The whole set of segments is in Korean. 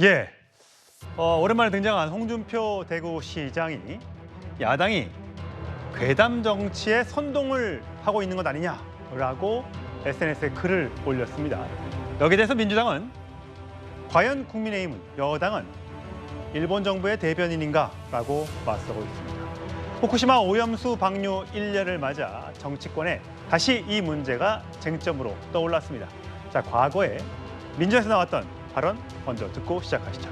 예. 오랜만에 등장한 홍준표 대구시장이 야당이 괴담 정치에 선동을 하고 있는 것 아니냐라고 SNS에 글을 올렸습니다. 여기에 대해서 민주당은 과연 국민의힘은, 여당은 일본 정부의 대변인인가라고 맞서고 있습니다. 후쿠시마 오염수 방류 1년을 맞아 정치권에 다시 이 문제가 쟁점으로 떠올랐습니다. 자, 과거에 민주당에서 나왔던 발언 먼저 듣고 시작하시죠.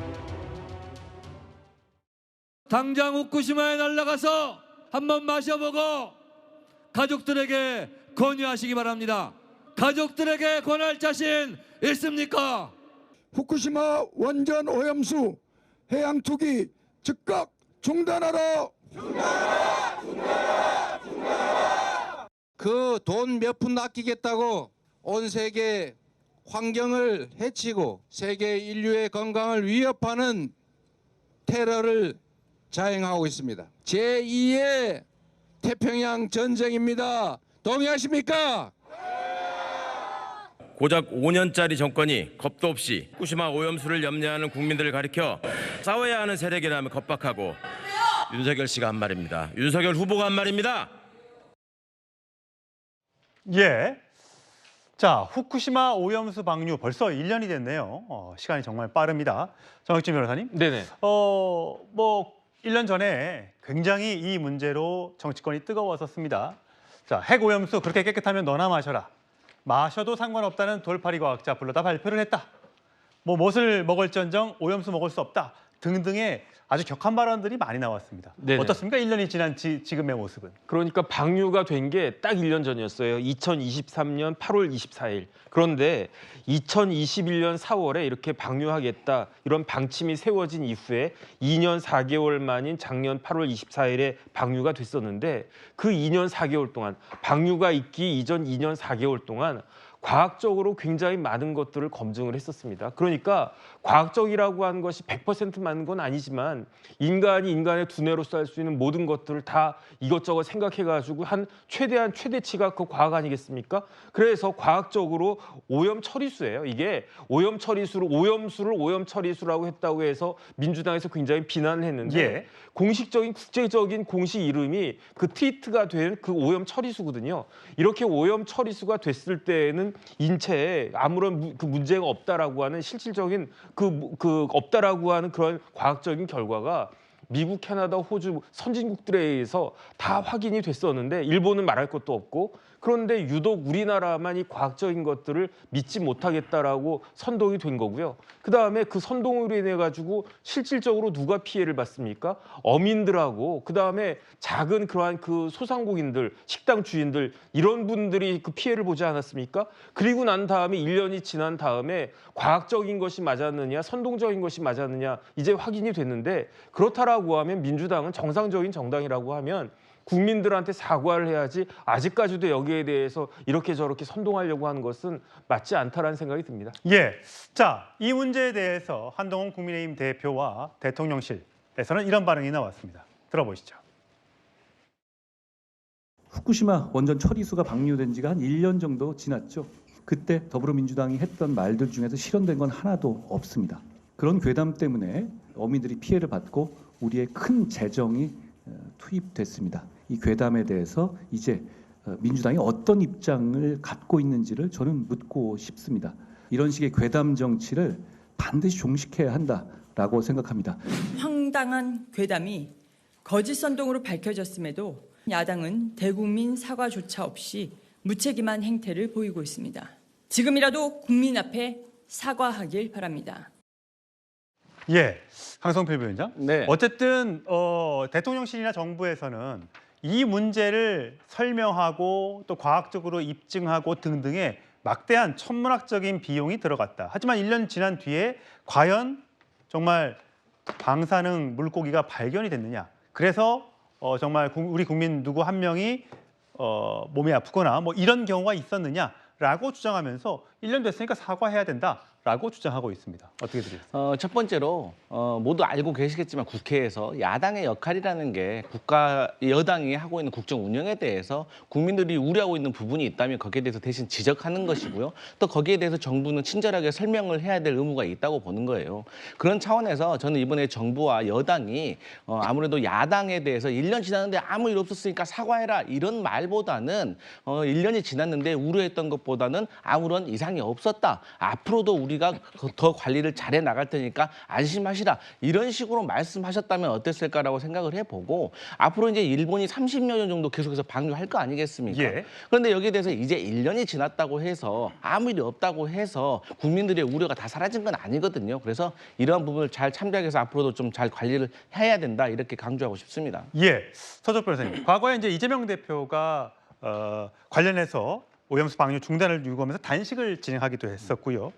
당장 후쿠시마에 날아가서 한번 마셔보고 가족들에게 권유하시기 바랍니다. 가족들에게 권할 자신 있습니까? 후쿠시마 원전 오염수 해양 투기 즉각 중단하라. 그 돈 몇 푼 아끼겠다고 온 세계 환경을 해치고 세계 인류의 건강을 위협하는 테러를 자행하고 있습니다. 제2의 태평양 전쟁입니다. 동의하십니까? 고작 5년짜리 정권이 겁도 없이 후쿠시마 오염수를 염려하는 국민들을 가리켜 싸워야 하는 세력이라면 겁박하고 윤석열 씨가 한 말입니다. 윤석열 후보가 한 말입니다. 예. 자, 후쿠시마 오염수 방류 벌써 1년이 됐네요. 시간이 정말 빠릅니다. 정혁진 변호사님. 네네. 1년 전에 굉장히 이 문제로 정치권이 뜨거웠었습니다. 자, 핵 오염수 그렇게 깨끗하면 너나 마셔라. 마셔도 상관없다는 돌팔이 과학자 불러다 발표를 했다. 못을 먹을지언정 오염수 먹을 수 없다. 등등의 아주 격한 발언들이 많이 나왔습니다. 네네. 어떻습니까? 1년이 지난 지금의 모습은. 그러니까 방류가 된 게 딱 1년 전이었어요. 2023년 8월 24일. 그런데 2021년 4월에 이렇게 방류하겠다 이런 방침이 세워진 이후에 2년 4개월 만인 작년 8월 24일에 방류가 됐었는데 그 2년 4개월 동안 방류가 있기 이전 2년 4개월 동안 과학적으로 굉장히 많은 것들을 검증을 했었습니다. 그러니까 과학적이라고 하는 것이 100% 맞는 건 아니지만 인간이 인간의 두뇌로서 할 수 있는 모든 것들을 다 이것저것 생각해가지고 한 최대한 최대치가 그 과학 아니겠습니까? 그래서 과학적으로 오염 처리수예요. 이게 오염 처리수를 오염수를 오염 처리수라고 했다고 해서 민주당에서 굉장히 비난을 했는데 예. 공식적인 국제적인 공식 이름이 그 트리트가 된 그 오염 처리수거든요. 이렇게 오염 처리수가 됐을 때에는 인체에 아무런 그 문제가 없다라고 하는 실질적인 그 없다라고 하는 그런 과학적인 결과가 미국, 캐나다, 호주 선진국들에 의해서 다 확인이 됐었는데 일본은 말할 것도 없고 그런데 유독 우리나라만 이 과학적인 것들을 믿지 못하겠다라고 선동이 된 거고요. 그다음에 그 선동으로 인해 가지고 실질적으로 누가 피해를 받습니까? 어민들하고 그다음에 작은 그러한 그 소상공인들, 식당 주인들 이런 분들이 그 피해를 보지 않았습니까? 그리고 난 다음에 1년이 지난 다음에 과학적인 것이 맞았느냐, 선동적인 것이 맞았느냐 이제 확인이 됐는데 그렇다라고 하면 민주당은 정상적인 정당이라고 하면 국민들한테 사과를 해야지 아직까지도 여기에 대해서 이렇게 저렇게 선동하려고 하는 것은 맞지 않다라는 생각이 듭니다. 예. 자, 이 문제에 대해서 한동훈 국민의힘 대표와 대통령실에서는 이런 반응이 나왔습니다. 들어보시죠. 후쿠시마 원전 처리수가 방류된 지가 한 1년 정도 지났죠. 그때 더불어민주당이 했던 말들 중에서 실현된 건 하나도 없습니다. 그런 괴담 때문에 어민들이 피해를 받고 우리의 큰 재정이 투입됐습니다. 이 괴담에 대해서 이제 민주당이 어떤 입장을 갖고 있는지를 저는 묻고 싶습니다. 이런 식의 괴담 정치를 반드시 종식해야 한다라고 생각합니다. 황당한 괴담이 거짓 선동으로 밝혀졌음에도 야당은 대국민 사과조차 없이 무책임한 행태를 보이고 있습니다. 지금이라도 국민 앞에 사과하길 바랍니다. 예, 강성필 부위원장. 네. 어쨌든 대통령실이나 정부에서는 이 문제를 설명하고 또 과학적으로 입증하고 등등의 막대한 천문학적인 비용이 들어갔다. 하지만 1년 지난 뒤에 과연 정말 방사능 물고기가 발견이 됐느냐. 그래서 정말 우리 국민 누구 한 명이 몸이 아프거나 이런 경우가 있었느냐라고 주장하면서 1년 됐으니까 사과해야 된다. 라고 주장하고 있습니다. 어떻게 들으세요? 첫 번째로 모두 알고 계시겠지만 국회에서 야당의 역할이라는 게 여당이 하고 있는 국정 운영에 대해서 국민들이 우려하고 있는 부분이 있다면 거기에 대해서 대신 지적하는 것이고요. 또 거기에 대해서 정부는 친절하게 설명을 해야 될 의무가 있다고 보는 거예요. 그런 차원에서 저는 이번에 정부와 여당이 아무래도 야당에 대해서 1년 지났는데 아무 일 없었으니까 사과해라 이런 말보다는 1년이 지났는데 우려했던 것보다는 아무런 이상이 없었다. 앞으로도 우리가 더 관리를 잘해 나갈 테니까 안심하시라 이런 식으로 말씀하셨다면 어땠을까라고 생각을 해보고 앞으로 이제 일본이 30여 년 정도 계속해서 방류할 거 아니겠습니까? 예. 그런데 여기에 대해서 이제 1년이 지났다고 해서 아무 일이 없다고 해서 국민들의 우려가 다 사라진 건 아니거든요. 그래서 이러한 부분을 잘 참작해서 앞으로도 좀 잘 관리를 해야 된다 이렇게 강조하고 싶습니다. 예, 서적 변호사님. 과거에 이제 이재명 대표가 관련해서 오염수 방류 중단을 요구하면서 단식을 진행하기도 했었고요.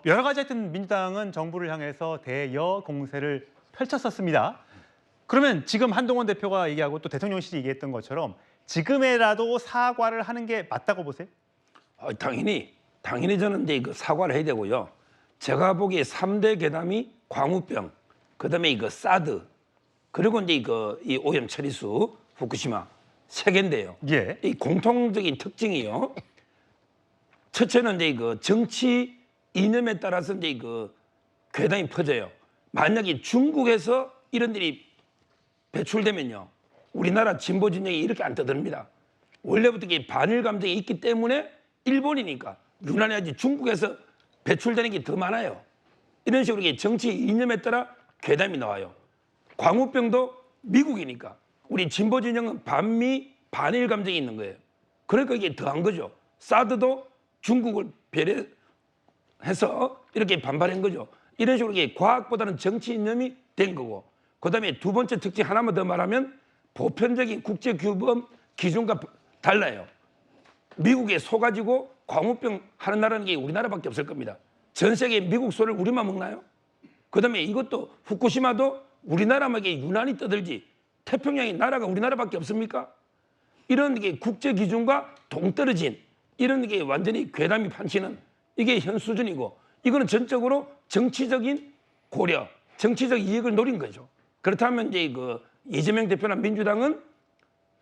여러 가지 하여튼 민주당은 정부를 향해서 대여 공세를 펼쳤었습니다. 그러면 지금 한동훈 대표가 얘기하고 또 대통령실이 얘기했던 것처럼 지금에라도 사과를 하는 게 맞다고 보세요? 당연히 저는 이제 그 사과를 해야 되고요. 제가 보기에 3대 괴담이 광우병, 그다음에 이거 사드, 그리고 이제 이 오염 처리수 후쿠시마 세 개인데요. 예. 이 공통적인 특징이요. 첫째는 이제 그 정치 이념에 따라서 이제 그 괴담이 퍼져요. 만약에 중국에서 이런 일이 배출되면요, 우리나라 진보 진영이 이렇게 안 떠듭니다. 원래부터 이게 반일 감정이 있기 때문에 일본이니까 유난히 하지 중국에서 배출되는 게 더 많아요. 이런 식으로 이게 정치 이념에 따라 괴담이 나와요. 광우병도 미국이니까 우리 진보 진영은 반미 반일 감정이 있는 거예요. 그러니까 이게 더한 거죠. 사드도 중국을 배려해서 이렇게 반발한 거죠. 이런 식으로 이게 과학보다는 정치 이념이 된 거고, 그다음에 두 번째 특징 하나만 더 말하면 보편적인 국제 규범 기준과 달라요. 미국에 속아지고 광우병 하는 나라는 게 우리나라밖에 없을 겁니다. 전 세계 미국 소를 우리만 먹나요? 그다음에 이것도 후쿠시마도 우리나라만에 유난히 떠들지 태평양의 나라가 우리나라밖에 없습니까? 이런 게 국제 기준과 동떨어진 이런 게 완전히 괴담이 판치는 이게 현 수준이고, 이거는 전적으로 정치적인 고려, 정치적 이익을 노린 거죠. 그렇다면 이제 그 이재명 대표나 민주당은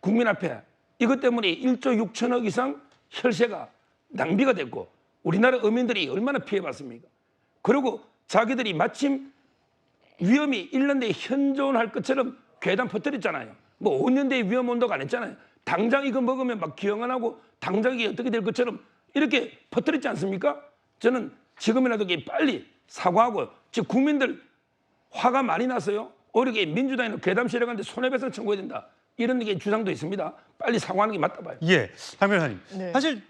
국민 앞에 이것 때문에 1조 6천억 이상 혈세가 낭비가 됐고 우리나라 어민들이 얼마나 피해봤습니까? 그리고 자기들이 마침 위험이 1년 내에 현존할 것처럼 괴담 퍼뜨렸잖아요. 뭐 5년 뒤에 위험 온다고 안 했잖아요. 당장 이거 먹으면 막 기형 안 하고 당장 이게 어떻게 될 것처럼 이렇게 퍼뜨렸지 않습니까? 저는 지금이라도 이게 빨리 사과하고, 지금 국민들 화가 많이 났어요. 오히려 민주당에는 괴담 실행하는데 손해배상 청구해야 된다. 이런 게 주장도 있습니다. 빨리 사과하는 게 맞다 봐요. 예, 장 변호사님. 네. 사실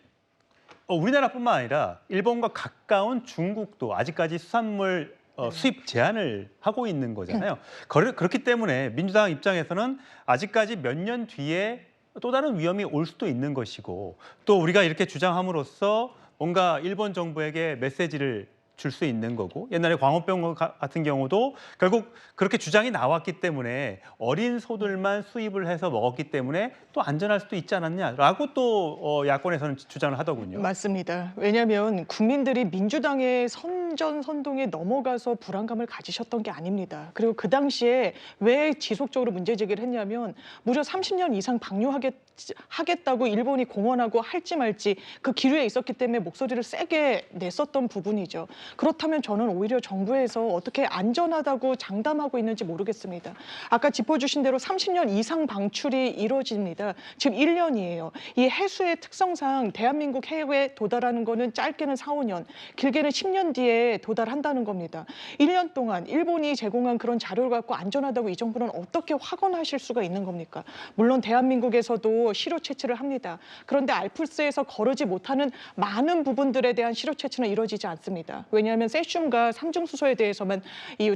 우리나라뿐만 아니라 일본과 가까운 중국도 아직까지 수산물 수입 제한을 하고 있는 거잖아요. 그렇기 때문에 민주당 입장에서는 아직까지 몇 년 뒤에 또 다른 위험이 올 수도 있는 것이고, 또 우리가 이렇게 주장함으로써 뭔가 일본 정부에게 메시지를 줄 수 있는 거고, 옛날에 광우병 같은 경우도 결국 그렇게 주장이 나왔기 때문에 어린 소들만 수입을 해서 먹었기 때문에 또 안전할 수도 있지 않았냐라고 또 야권에서는 주장을 하더군요. 맞습니다. 왜냐하면 국민들이 민주당의 선전선동에 넘어가서 불안감을 가지셨던 게 아닙니다. 그리고 그 당시에 왜 지속적으로 문제 제기를 했냐면 무려 30년 이상 방류하겠다고 일본이 공언하고 할지 말지 그 기류에 있었기 때문에 목소리를 세게 냈었던 부분이죠. 그렇다면 저는 오히려 정부에서 어떻게 안전하다고 장담하고 있는지 모르겠습니다. 아까 짚어주신 대로 30년 이상 방출이 이루어집니다. 지금 1년이에요. 이 해수의 특성상 대한민국 해외에 도달하는 거는 짧게는 4, 5년, 길게는 10년 뒤에 도달한다는 겁니다. 1년 동안 일본이 제공한 그런 자료를 갖고 안전하다고 이 정부는 어떻게 확언하실 수가 있는 겁니까? 물론 대한민국에서도 시료 채취를 합니다. 그런데 알프스에서 거르지 못하는 많은 부분들에 대한 시료 채취는 이루어지지 않습니다. 왜냐하면 세슘과 삼중수소에 대해서만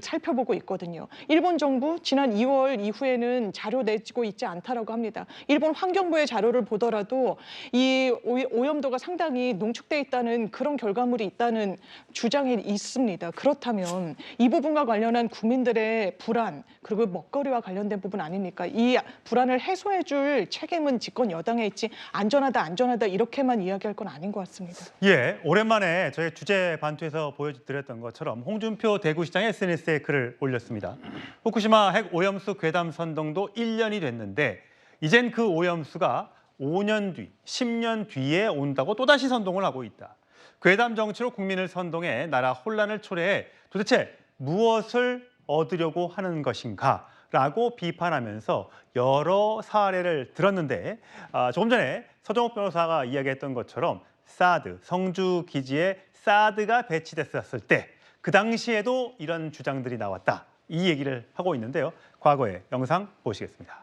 살펴보고 있거든요. 일본 정부 지난 2월 이후에는 자료 내고 있지 않다라고 합니다. 일본 환경부의 자료를 보더라도 이 오염도가 상당히 농축돼 있다는 그런 결과물이 있다는 주장이 주장이 있습니다. 그렇다면 이 부분과 관련한 국민들의 불안 그리고 먹거리와 관련된 부분 아닙니까? 이 불안을 해소해줄 책임은 집권 여당에 있지 안전하다 이렇게만 이야기할 건 아닌 것 같습니다. 예, 오랜만에 저희 주제 반투에서 보여드렸던 것처럼 홍준표 대구시장이 SNS에 글을 올렸습니다. 후쿠시마 핵 오염수 괴담 선동도 1년이 됐는데 이젠 그 오염수가 5년 뒤, 10년 뒤에 온다고 또다시 선동을 하고 있다. 괴담 정치로 국민을 선동해 나라 혼란을 초래해 도대체 무엇을 얻으려고 하는 것인가? 라고 비판하면서 여러 사례를 들었는데 조금 전에 서정욱 변호사가 이야기했던 것처럼 사드, 성주 기지에 사드가 배치됐었을 때 그 당시에도 이런 주장들이 나왔다. 이 얘기를 하고 있는데요. 과거의 영상 보시겠습니다.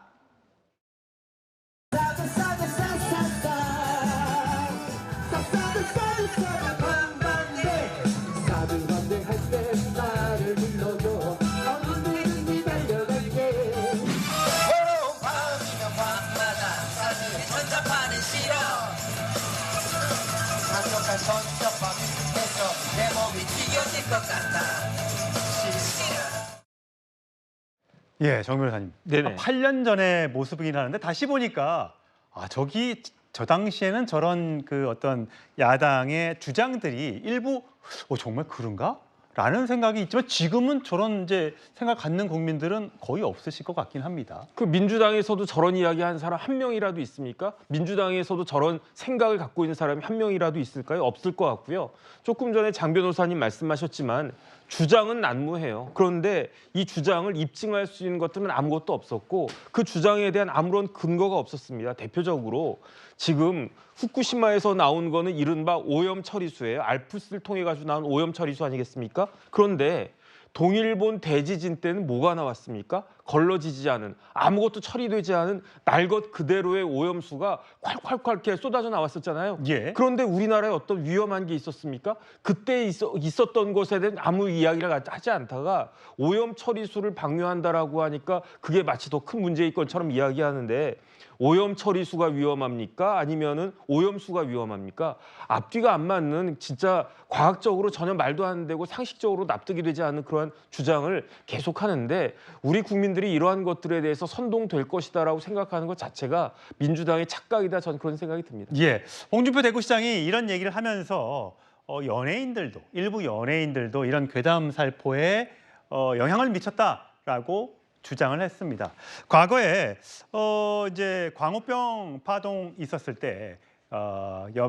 예, 정 변호사님. 네네. 8년 전의 모습이긴 하는데 다시 보니까 저 당시에는 저런 그 어떤 야당의 주장들이 일부 정말 그런가? 라는 생각이 있지만 지금은 저런 이제 생각 갖는 국민들은 거의 없으실 것 같긴 합니다. 그 민주당에서도 저런 이야기 한 사람 한 명이라도 있습니까? 민주당에서도 저런 생각을 갖고 있는 사람이 한 명이라도 있을까요? 없을 것 같고요. 조금 전에 장 변호사님 말씀하셨지만 주장은 난무해요. 그런데 이 주장을 입증할 수 있는 것들은 아무것도 없었고 그 주장에 대한 아무런 근거가 없었습니다. 대표적으로 지금 후쿠시마에서 나온 거는 이른바 오염 처리수예요. 알프스를 통해 가지고 나온 오염 처리수 아니겠습니까? 그런데 동일본 대지진 때는 뭐가 나왔습니까? 걸러지지 않은 아무것도 처리되지 않은 날 것 그대로의 오염수가 콸콸콸 이렇게 쏟아져 나왔었잖아요. 예. 그런데 우리나라에 어떤 위험한 게 있었습니까? 그때 있었던 것에 대한 아무 이야기를 하지 않다가 오염 처리수를 방류한다라고 하니까 그게 마치 더 큰 문제일 것처럼 이야기하는데 오염 처리수가 위험합니까? 아니면은 오염수가 위험합니까? 앞뒤가 안 맞는 진짜 과학적으로 전혀 말도 안 되고 상식적으로 납득이 되지 않는 그러한 주장을 계속하는데 우리 국민들이 이러한 것들에 대해서 선동될 것이다라고 생각하는 것 자체가 민주당의 착각이다. 저는 그런 생각이 듭니다. 예, 홍준표 대구시장이 이런 얘기를 하면서 일부 연예인들도 이런 괴담 살포에 영향을 미쳤다라고 주장을 했습니다. 과거에 이제 광우병 파동 있었을 때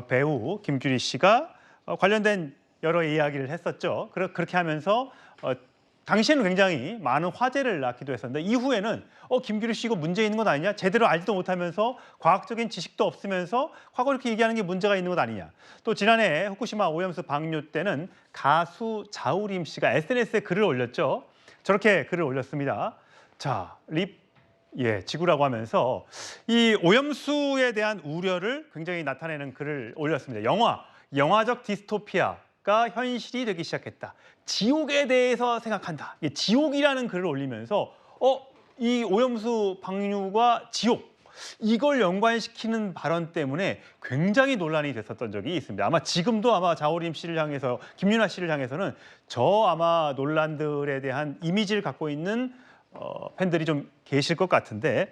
배우 김규리 씨가 관련된 여러 이야기를 했었죠. 그렇게 하면서 당시에는 굉장히 많은 화제를 낳기도 했었는데 이후에는 김규리 씨 이거 문제 있는 것 아니냐? 제대로 알지도 못하면서 과학적인 지식도 없으면서 과거 이렇게 얘기하는 게 문제가 있는 것 아니냐? 또 지난해 후쿠시마 오염수 방류 때는 가수 자우림 씨가 SNS에 글을 올렸죠. 저렇게 글을 올렸습니다. 자, 지구라고 하면서 이 오염수에 대한 우려를 굉장히 나타내는 글을 올렸습니다. 영화적 디스토피아가 현실이 되기 시작했다. 지옥에 대해서 생각한다. 지옥이라는 글을 올리면서 이 오염수 방류가 지옥 이걸 연관시키는 발언 때문에 굉장히 논란이 됐었던 적이 있습니다. 아마 지금도 자우림 씨를 향해서 김윤아 씨를 향해서는 아마 논란들에 대한 이미지를 갖고 있는 팬들이 좀 계실 것 같은데